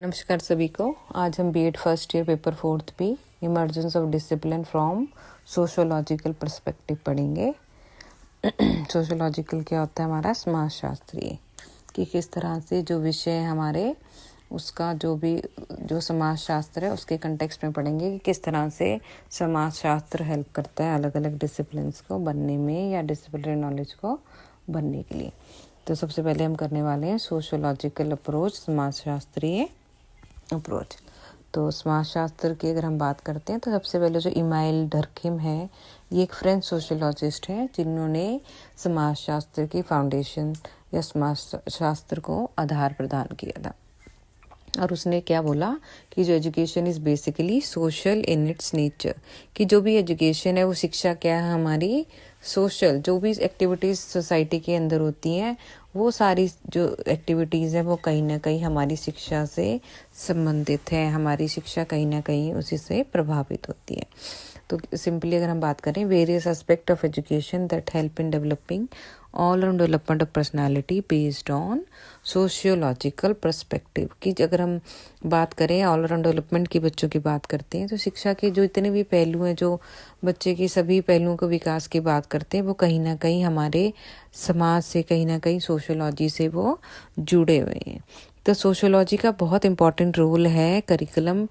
नमस्कार सभी को। आज हम बीएड फर्स्ट ईयर पेपर 4 भी emergence of discipline from sociological perspective पढ़ेंगे। सोशोलॉजिकल क्या होता है? हमारा समाजशास्त्रीय, कि किस तरह से जो विषय है हमारे उसका जो समाजशास्त्र है उसके कंटेक्स्ट में पढ़ेंगे कि किस तरह से समाजशास्त्र हेल्प करता है अलग अलग डिसिप्लिन्स को बनने में या डिसिप्लिनरी नॉलेज को बनने के लिए। तो सबसे पहले हम करने वाले हैं सोशोलॉजिकल अप्रोच, समाजशास्त्रीय अप्रोच। तो समाजशास्त्र की अगर हम बात करते हैं तो सबसे पहले जो इमाइल डर्खिम है, ये एक फ्रेंच सोशोलॉजिस्ट है जिन्होंने समाजशास्त्र की फाउंडेशन या समाजशास्त्र को आधार प्रदान किया था। और उसने क्या बोला कि जो education is basically social in its nature, कि जो भी एजुकेशन है वो शिक्षा क्या है हमारी सोशल, जो भी एक्टिविटीज़ सोसाइटी के अंदर होती हैं वो सारी जो एक्टिविटीज़ हैं वो कहीं ना कहीं हमारी शिक्षा से संबंधित है, हमारी शिक्षा कहीं ना कहीं उसी से प्रभावित होती है। तो सिंपली अगर हम बात करें, various aspect of education that help in developing all round development of personality based on sociological perspective, कि अगर हम बात करें ऑल राउंड डेवलपमेंट की, बच्चों की बात करते हैं तो शिक्षा के जो इतने भी पहलू हैं, जो बच्चे की सभी पहलुओं को विकास की बात करते हैं, वो कहीं ना कहीं हमारे समाज से, कहीं ना कहीं सोशियोलॉजी से वो जुड़े हुए हैं। तो सोशियोलॉजी का बहुत इम्पॉर्टेंट रोल है करिकुलम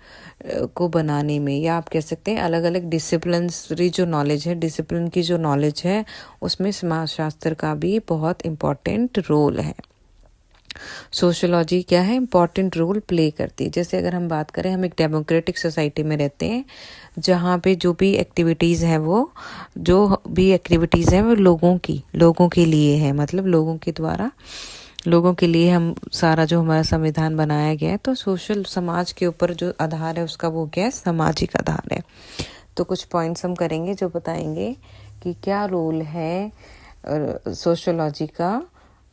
को बनाने में, या आप कह सकते हैं अलग अलग डिसिप्लिनरी जो नॉलेज है, डिसिप्लिन की जो नॉलेज है उसमें समाजशास्त्र का भी बहुत इम्पॉर्टेंट रोल है। सोशियोलॉजी क्या है, इम्पॉर्टेंट रोल प्ले करती है। जैसे अगर हम बात करें, हम एक डेमोक्रेटिक सोसाइटी में रहते हैं जहाँ पे जो भी एक्टिविटीज़ हैं वो लोगों के लिए है, मतलब लोगों के द्वारा, लोगों के लिए हम सारा जो हमारा संविधान बनाया गया है। तो सोशल, समाज के ऊपर जो आधार है उसका वो क्या है, सामाजिक आधार है। तो कुछ पॉइंट्स हम करेंगे जो बताएंगे कि क्या रोल है सोशियोलॉजी का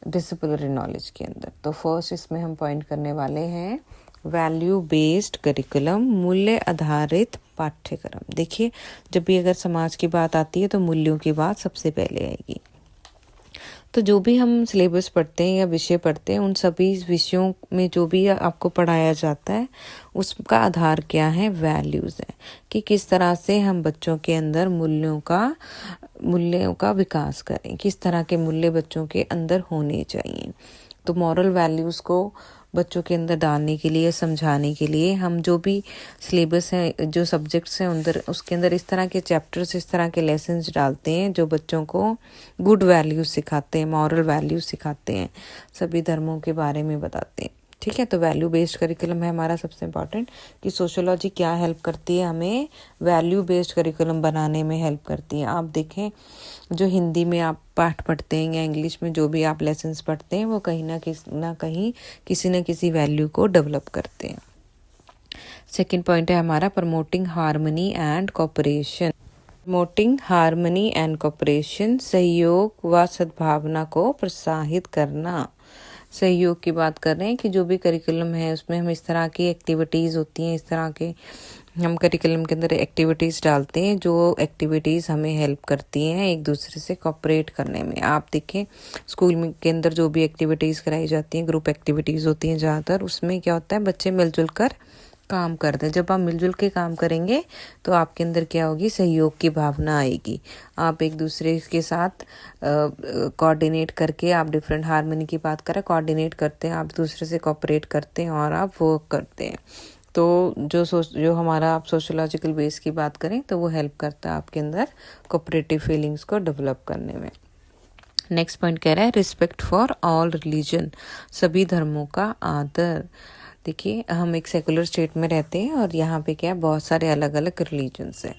डिसिप्लिनरी नॉलेज के अंदर। तो फर्स्ट इसमें हम पॉइंट करने वाले हैं वैल्यू बेस्ड करिकुलम, मूल्य आधारित पाठ्यक्रम। देखिए, जब भी अगर समाज की बात आती है तो मूल्यों की बात सबसे पहले आएगी। तो जो भी हम सिलेबस पढ़ते हैं या विषय पढ़ते हैं, उन सभी विषयों में जो भी आपको पढ़ाया जाता है उसका आधार क्या है, वैल्यूज़ है, कि किस तरह से हम बच्चों के अंदर मूल्यों का विकास करें, किस तरह के मूल्य बच्चों के अंदर होने चाहिए। तो मॉरल वैल्यूज़ को बच्चों के अंदर डालने के लिए, समझाने के लिए हम जो भी सिलेबस है, जो सब्जेक्ट्स हैं अंदर, उसके अंदर इस तरह के चैप्टर्स, इस तरह के लेसन्स डालते हैं जो बच्चों को गुड वैल्यूज़ सिखाते हैं, मॉरल वैल्यूज़ सिखाते हैं, सभी धर्मों के बारे में बताते हैं। ठीक है, तो वैल्यू बेस्ड करिकुलम है हमारा सबसे इम्पॉर्टेंट, कि सोशियोलॉजी क्या हेल्प करती है, हमें वैल्यू बेस्ड करिकुलम बनाने में हेल्प करती है। आप देखें, जो हिंदी में आप पाठ पढ़ते हैं या इंग्लिश में जो भी आप लेसन्स पढ़ते हैं, वो कहीं ना कहीं किसी न किसी वैल्यू को डेवलप करते हैं। सेकंड पॉइंट है हमारा promoting harmony and cooperation. Promoting harmony and cooperation, सहयोग व सद्भावना को प्रोत्साहित करना। सहयोग की बात कर रहे हैं कि जो भी करिकुलम है उसमें हम इस तरह की एक्टिविटीज़ होती हैं, इस तरह के हम करिकुलम के अंदर एक्टिविटीज़ डालते हैं जो एक्टिविटीज़ हमें हेल्प करती हैं एक दूसरे से कोऑपरेट करने में। आप देखें, स्कूल में के अंदर जो भी एक्टिविटीज़ कराई जाती हैं, ग्रुप एक्टिविटीज़ होती हैं ज़्यादातर, उसमें क्या होता है, बच्चे मिलजुल कर काम करते हैं। जब आप मिलजुल के काम करेंगे तो आपके अंदर क्या होगी, सहयोग की भावना आएगी। आप एक दूसरे के साथ कोऑर्डिनेट करके, आप डिफरेंट हार्मनी की बात करें, कोऑर्डिनेट करते हैं, आप दूसरे से कोऑपरेट करते हैं और आप वर्क करते हैं। तो जो हमारा आप सोशोलॉजिकल बेस की बात करें तो वो हेल्प करता है आपके अंदर कोऑपरेटिव फीलिंग्स को डेवलप करने में। नेक्स्ट पॉइंट कह रहा है रिस्पेक्ट फॉर ऑल रिलीजन, सभी धर्मों का आदर। देखिए, हम एक सेकुलर स्टेट में रहते हैं और यहाँ पे क्या है, बहुत सारे अलग अलग रिलीजन्स हैं।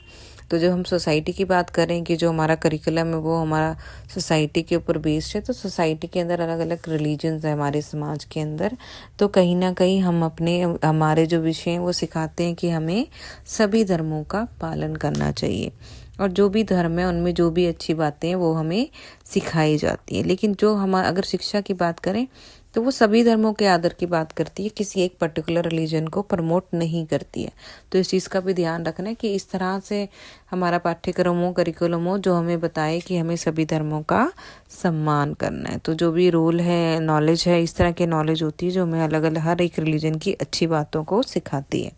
तो जब हम सोसाइटी की बात करें कि जो हमारा करिकुलम है वो हमारा सोसाइटी के ऊपर बेस्ड है, तो सोसाइटी के अंदर अलग अलग रिलीजन्स है हमारे समाज के अंदर। तो कहीं ना कहीं हम हमारे जो विषय हैं वो सिखाते हैं कि हमें सभी धर्मों का पालन करना चाहिए, और जो भी धर्म है उनमें जो भी अच्छी बातें हैं वो हमें सिखाई जाती है। लेकिन जो हम अगर शिक्षा की बात करें तो वो सभी धर्मों के आदर की बात करती है, किसी एक पर्टिकुलर रिलीजन को प्रमोट नहीं करती है। तो इस चीज़ का भी ध्यान रखना है कि इस तरह से हमारा पाठ्यक्रम हो, करिकुलम हो, जो हमें बताए कि हमें सभी धर्मों का सम्मान करना है। तो जो भी रोल है, नॉलेज है, इस तरह की नॉलेज होती है जो हमें अलग अलग हर एक रिलीजन की अच्छी बातों को सिखाती है।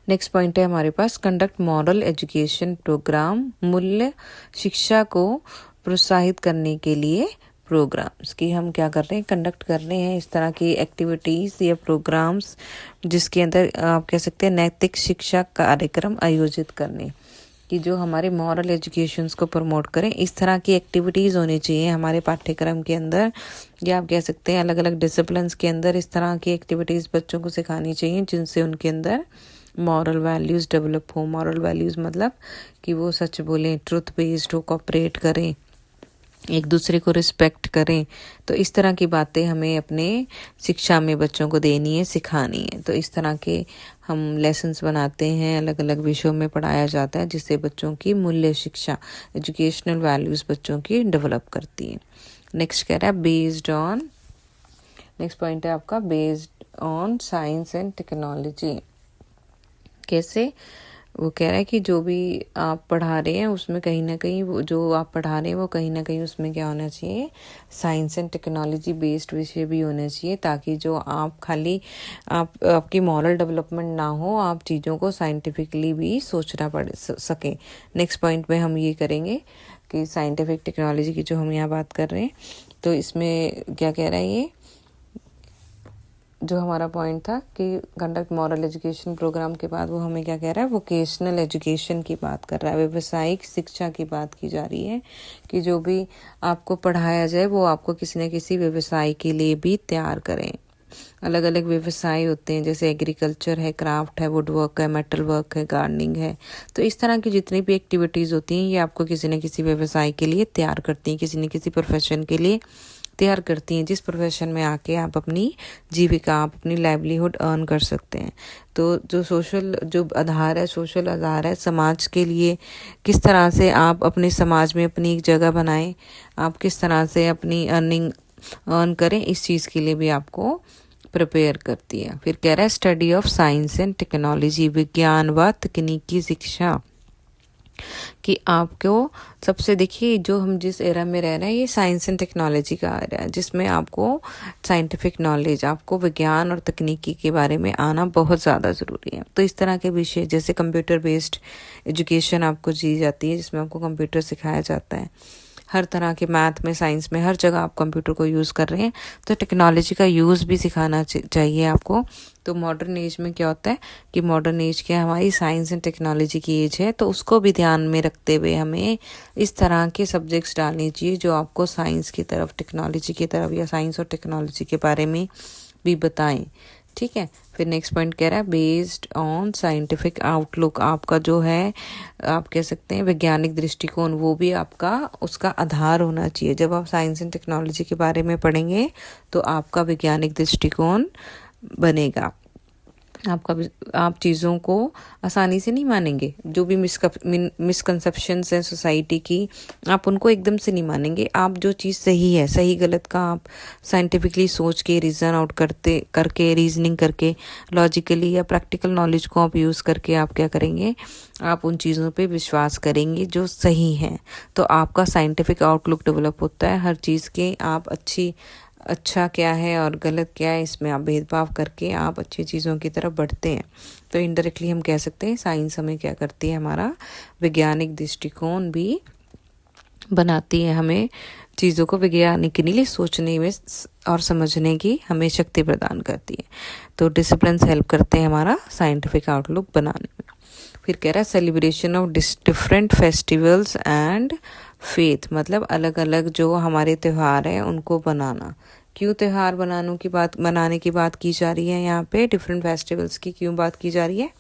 नेक्स्ट पॉइंट है हमारे पास, कंडक्ट मॉरल एजुकेशन प्रोग्राम, मूल्य शिक्षा को प्रोत्साहित करने के लिए प्रोग्राम्स की हम क्या कर रहे हैं, कंडक्ट कर रहे हैं इस तरह की एक्टिविटीज़ या प्रोग्राम्स जिसके अंदर आप कह सकते हैं नैतिक शिक्षा कार्यक्रम आयोजित करने कि जो हमारे मॉरल एजुकेशंस को प्रमोट करें। इस तरह की एक्टिविटीज़ होनी चाहिए हमारे पाठ्यक्रम के अंदर, या आप कह सकते हैं अलग अलग डिसिप्लिन्स के अंदर इस तरह की एक्टिविटीज़ बच्चों को सिखानी चाहिए जिनसे उनके अंदर मॉरल वैल्यूज़ डेवलप हो। मॉरल वैल्यूज़ मतलब कि वो सच बोलें, ट्रुथ बेस्ड हो, कोऑपरेट करें, एक दूसरे को रिस्पेक्ट करें। तो इस तरह की बातें हमें अपने शिक्षा में बच्चों को देनी है, सिखानी है। तो इस तरह के हम लेसन्स बनाते हैं, अलग अलग विषयों में पढ़ाया जाता है जिससे बच्चों की मूल्य शिक्षा, एजुकेशनल वैल्यूज़ बच्चों की डेवलप करती है। नेक्स्ट कह रहा है बेस्ड ऑन, नेक्स्ट पॉइंट है आपका based on science and technology. कैसे, वो कह रहा है कि जो भी आप पढ़ा रहे हैं उसमें कहीं ना कहीं वो जो आप पढ़ा रहे हैं वो कहीं ना कहीं उसमें क्या होना चाहिए, साइंस एंड टेक्नोलॉजी बेस्ड विषय भी होने चाहिए, ताकि जो आप खाली आपकी मॉरल डेवलपमेंट ना हो, आप चीज़ों को साइंटिफिकली भी सोचना पड़ सके। नेक्स्ट पॉइंट में हम ये करेंगे कि साइंटिफिक टेक्नोलॉजी की जो हम यहाँ बात कर रहे हैं, तो इसमें क्या कह रहा है ये जो हमारा पॉइंट था कि कंडक्ट मॉरल एजुकेशन प्रोग्राम के बाद वो हमें क्या कह रहा है, वोकेशनल एजुकेशन की बात कर रहा है, व्यावसायिक शिक्षा की बात की जा रही है कि जो भी आपको पढ़ाया जाए वो आपको किसी न किसी व्यवसाय के लिए भी तैयार करें। अलग अलग व्यवसाय होते हैं, जैसे एग्रीकल्चर है, क्राफ्ट है, वुड वर्क है, मेटल वर्क है, गार्डनिंग है। तो इस तरह की जितनी भी एक्टिविटीज़ होती हैं ये आपको किसी न किसी व्यवसाय के लिए तैयार करती हैं, किसी न किसी प्रोफेशन के लिए तैयार करती हैं, जिस प्रोफेशन में आके आप अपनी जीविका, आप अपनी लाइवलीहुड अर्न कर सकते हैं। तो जो सोशल आधार है समाज के लिए, किस तरह से आप अपने समाज में अपनी एक जगह बनाएं, आप किस तरह से अपनी अर्निंग अर्न करें, इस चीज़ के लिए भी आपको प्रिपेयर करती है। फिर कह रहा है study of science and technology, विज्ञान व तकनीकी शिक्षा, कि आपको सबसे देखिए जो हम जिस एरा में रह रहे हैं ये साइंस एंड टेक्नोलॉजी का एरा है, जिसमें आपको साइंटिफिक नॉलेज, आपको विज्ञान और तकनीकी के बारे में आना बहुत ज़्यादा ज़रूरी है। तो इस तरह के विषय जैसे कंप्यूटर बेस्ड एजुकेशन आपको दी जाती है, जिसमें आपको कंप्यूटर सिखाया जाता है। हर तरह के मैथ में, साइंस में, हर जगह आप कंप्यूटर को यूज़ कर रहे हैं, तो टेक्नोलॉजी का यूज़ भी सिखाना चाहिए आपको। तो मॉडर्न एज में क्या होता है कि मॉडर्न एज क्या हमारी साइंस एंड टेक्नोलॉजी की एज है, तो उसको भी ध्यान में रखते हुए हमें इस तरह के सब्जेक्ट्स डालने चाहिए जो आपको साइंस की तरफ, टेक्नोलॉजी की तरफ या साइंस और टेक्नोलॉजी के बारे में भी बताएं। ठीक है। फिर नेक्स्ट पॉइंट कह रहा है बेस्ड ऑन साइंटिफिक आउटलुक, आपका जो है आप कह सकते हैं वैज्ञानिक दृष्टिकोण, वो भी आपका उसका आधार होना चाहिए। जब आप साइंस एंड टेक्नोलॉजी के बारे में पढ़ेंगे तो आपका वैज्ञानिक दृष्टिकोण बनेगा। आप चीज़ों को आसानी से नहीं मानेंगे, जो भी मिसकंसेप्शंस हैं सोसाइटी की, आप उनको एकदम से नहीं मानेंगे। आप जो चीज़ सही है, सही गलत का आप साइंटिफिकली सोच के, रीज़न आउट करके रीजनिंग करके, लॉजिकली या प्रैक्टिकल नॉलेज को आप यूज़ करके आप क्या करेंगे, आप उन चीज़ों पे विश्वास करेंगे जो सही हैं। तो आपका साइंटिफिक आउटलुक डेवलप होता है हर चीज़ के, आप अच्छा क्या है और गलत क्या है इसमें आप भेदभाव करके आप अच्छी चीज़ों की तरफ बढ़ते हैं। तो इनडायरेक्टली हम कह सकते हैं साइंस हमें क्या करती है, हमारा वैज्ञानिक दृष्टिकोण भी बनाती है, हमें चीज़ों को वैज्ञानिकली सोचने में और समझने की हमें शक्ति प्रदान करती है। तो डिसिप्लिन हेल्प करते हैं हमारा साइंटिफिक आउटलुक बनाने में। फिर कह रहा है celebration of different festivals and faith, मतलब अलग अलग जो हमारे त्यौहार हैं उनको बनाना। क्यों त्यौहार बनाने की बात की जा रही है यहाँ पे, डिफरेंट फेस्टिवल्स की क्यों बात की जा रही है,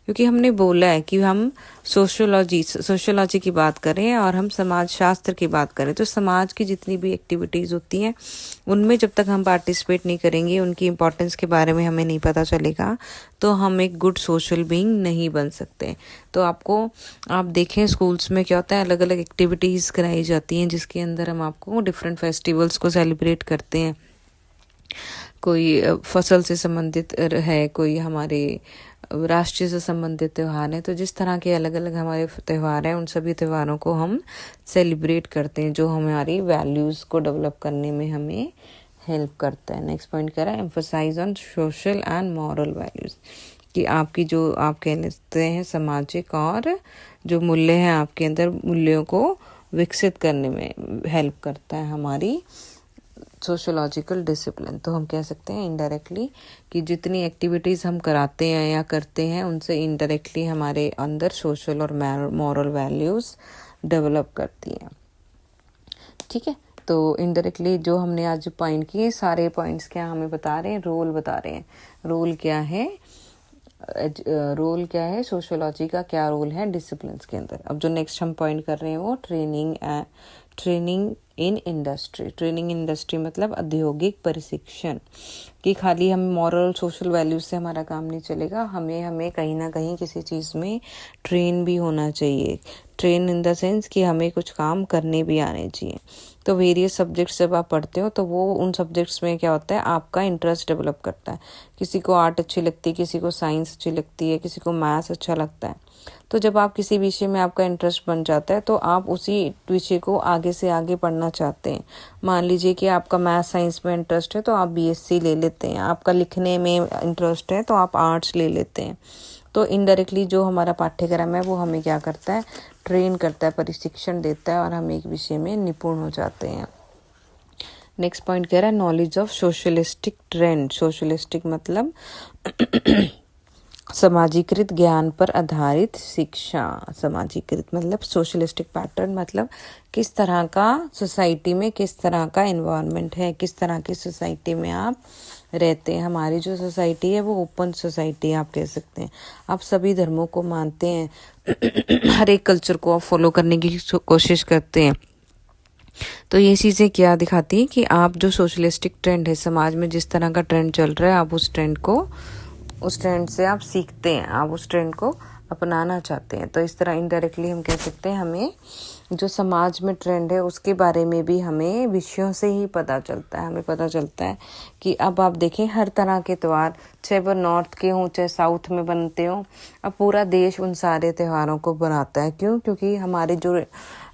क्योंकि हमने बोला है कि हम सोशियोलॉजी की बात करें और हम समाज शास्त्र की बात करें। तो समाज की जितनी भी एक्टिविटीज़ होती हैं उनमें जब तक हम पार्टिसिपेट नहीं करेंगे, उनकी इम्पोर्टेंस के बारे में हमें नहीं पता चलेगा, तो हम एक गुड सोशल बीइंग नहीं बन सकते। तो आप देखें स्कूल्स में क्या होता है, अलग अलग एक्टिविटीज़ कराई जाती हैं जिसके अंदर हम आपको डिफरेंट फेस्टिवल्स को सेलिब्रेट करते हैं। कोई फसल से संबंधित है, कोई हमारे राष्ट्रीय से संबंधित त्यौहार है। तो जिस तरह के अलग अलग हमारे त्यौहार हैं, उन सभी त्योहारों को हम सेलिब्रेट करते हैं, जो हमारी वैल्यूज़ को डेवलप करने में हमें हेल्प करता है। नेक्स्ट पॉइंट कह रहा है emphasise on social and moral values, कि आपकी जो आप कहते हैं सामाजिक और जो मूल्य हैं आपके अंदर, मूल्यों को विकसित करने में हेल्प करता है हमारी सोशोलॉजिकल डिसिप्लिन। तो हम कह सकते हैं इनडायरेक्टली कि जितनी एक्टिविटीज़ हम कराते हैं या करते हैं, उनसे इनडायरेक्टली हमारे अंदर सोशल और मॉरल वैल्यूज़ डेवलप करती हैं। ठीक है, तो इनडायरेक्टली जो हमने आज पॉइंट किए, सारे पॉइंट्स क्या हमें बता रहे हैं, रोल बता रहे हैं। रोल क्या है, सोशियोलॉजी का क्या रोल है डिसिप्लिन के अंदर। अब जो नेक्स्ट हम पॉइंट कर रहे हैं वो training in industry. Training in industry मतलब औद्योगिक प्रशिक्षण, कि खाली हम मॉरल सोशल वैल्यूज से हमारा काम नहीं चलेगा, हमें कहीं ना कहीं किसी चीज़ में ट्रेन भी होना चाहिए। ट्रेन इन द सेंस कि हमें कुछ काम करने भी आने चाहिए। तो वेरियस सब्जेक्ट्स जब आप पढ़ते हो तो वो उन सब्जेक्ट्स में क्या होता है, आपका इंटरेस्ट डेवलप करता है। किसी को आर्ट अच्छी लगती है, किसी को साइंस अच्छी लगती है, किसी को मैथ्स अच्छा लगता है। तो जब आप किसी विषय में आपका इंटरेस्ट बन जाता है तो आप उसी विषय को आगे से आगे पढ़ना चाहते हैं। मान लीजिए कि आपका मैथ साइंस में इंटरेस्ट है तो आप बीएससी ले लेते हैं, आपका लिखने में इंटरेस्ट है तो आप आर्ट्स ले लेते हैं। तो इनडायरेक्टली जो हमारा पाठ्यक्रम है वो हमें क्या करता है, ट्रेन करता है, प्रशिक्षण देता है और हम एक विषय में निपुण हो जाते हैं। नेक्स्ट पॉइंट कह रहा है knowledge of socialistic trend. Socialistic मतलब समाजीकृत ज्ञान पर आधारित शिक्षा। समाजीकृत मतलब सोशलिस्टिक पैटर्न मतलब किस तरह का सोसाइटी में, किस तरह का एनवायरनमेंट है, किस तरह की सोसाइटी में आप रहते हैं। हमारी जो सोसाइटी है वो ओपन सोसाइटी आप कह सकते हैं। आप सभी धर्मों को मानते हैं, हर एक कल्चर को आप फॉलो करने की कोशिश करते हैं। तो ये चीज़ें क्या दिखाती हैं कि आप जो सोशलिस्टिक ट्रेंड है, समाज में जिस तरह का ट्रेंड चल रहा है, आप उस ट्रेंड से आप सीखते हैं, आप उस ट्रेंड को अपनाना चाहते हैं। तो इस तरह इनडायरेक्टली हम कह सकते हैं हमें जो समाज में ट्रेंड है उसके बारे में भी हमें विषयों से ही पता चलता है। हमें पता चलता है कि अब आप देखें हर तरह के त्यौहार, चाहे वो नॉर्थ के हों चाहे साउथ में बनते हों, अब पूरा देश उन सारे त्योहारों को बनाता है। क्यों? क्योंकि हमारी जो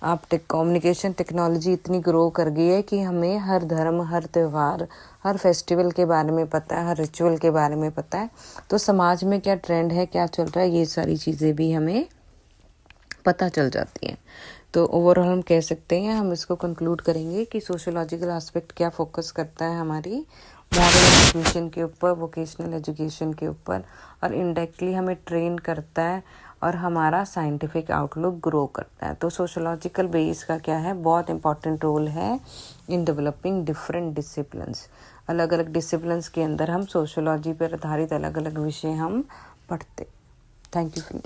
कम्युनिकेशन टेक्नोलॉजी इतनी ग्रो कर गई है कि हमें हर धर्म, हर त्यौहार, हर फेस्टिवल के बारे में पता है, हर रिचुअल के बारे में पता है। तो समाज में क्या ट्रेंड है, क्या चल रहा है, ये सारी चीज़ें भी हमें पता चल जाती हैं। तो ओवरऑल हम कह सकते हैं, हम इसको कंक्लूड करेंगे कि सोशियोलॉजिकल एस्पेक्ट क्या फोकस करता है हमारी मॉरल एजुकेशन के ऊपर, वोकेशनल एजुकेशन के ऊपर, और इनडायरेक्टली हमें ट्रेन करता है और हमारा साइंटिफिक आउटलुक ग्रो करता है। तो सोशियोलॉजिकल बेस का क्या है, बहुत इंपॉर्टेंट रोल है इन डेवलपिंग डिफरेंट डिसिप्लिन्स। अलग अलग डिसिप्लिन्स के अंदर हम सोशियोलॉजी पर आधारित अलग अलग विषय हम पढ़ते। Thank you.